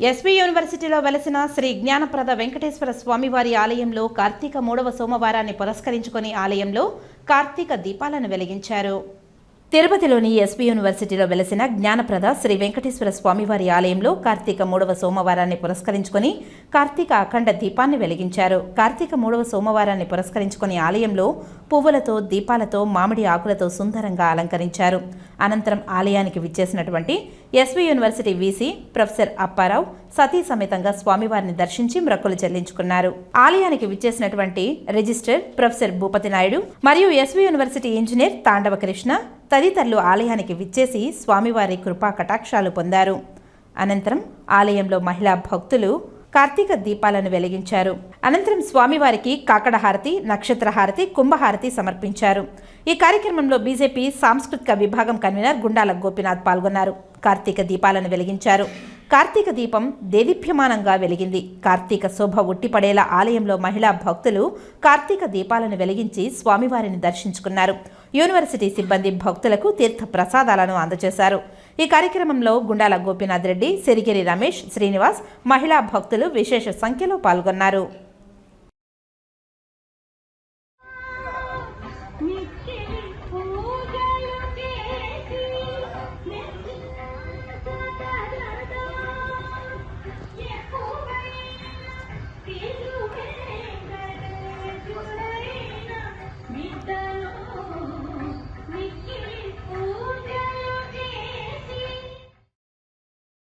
SV యూనివర్సిటీలో వెలసిన శ్రీ జ్ఞానప్రద వెంకటేశ్వర స్వామివారి ఆలయంలో కార్తీక 3వ సోమవారాన్ని పురస్కరించుకొని ఆలయంలో కార్తీక దీపాలను వెలిగించారు. తిరుపతిలోని ఎస్వి యూనివర్సిటీలో వెలసిన జ్ఞానప్రద శ్రీ వెంకటేశ్వర స్వామివారి ఆలయంలో కార్తీక 3వ సోమవారాన్ని పురస్కరించుకొని కార్తీక అఖండ దీపాన్ని వెలిగించారు. కార్తీక 3వ సోమవారాన్ని పురస్కరించుకొని ఆలయంలో పువ్వులతో, దీపాలతో, మామిడి ఆకులతో సుందరంగా అలంకరించారు. అనంతరం ఆలయానికి విచ్చేసినటువంటి SV university VC professor Apparao సతీ సమేతంగా స్వామివారిని దర్శించి మొక్కులు చెల్లించుకున్నారు. ఆలయానికి విచ్చేసినటువంటి రిజిస్టర్ ప్రొఫెసర్ భూపతి నాయుడు మరియు ఎస్వి యూనివర్సిటీ ఇంజనీర్ తాండవ కృష్ణ తదితరులు ఆలయానికి విచ్చేసి స్వామివారి కృపా కటాక్షాలు పొందారు. అనంతరం ఆలయంలో మహిళా భక్తులు కార్తీక దీపాలను వెలిగించారు. అనంతరం స్వామివారికి కాకడహారతి, నక్షత్రహారతి, కుంభహారతి సమర్పించారు. ఈ కార్యక్రమంలో బీజేపీ సాంస్కృతిక విభాగం కన్వీనర్ గుండాల గోపీనాథ్ పాల్గొన్నారు. కార్తీక దీపాలను వెలిగించారు. కార్తీక దీపం దేదీప్యమానంగా వెలిగింది. కార్తీక శోభ ఉట్టిపడేలా ఆలయంలో మహిళా భక్తులు కార్తీక దీపాలను వెలిగించి స్వామివారిని దర్శించుకున్నారు. యూనివర్సిటీ సిబ్బంది భక్తులకు తీర్థ ప్రసాదాలను అందజేశారు. ఈ కార్యక్రమంలో గుండాల గోపీనాథ్ రెడ్డి, సిరిగిరి రమేష్, శ్రీనివాస్, మహిళా భక్తులు విశేష సంఖ్యలో పాల్గొన్నారు. Thank you.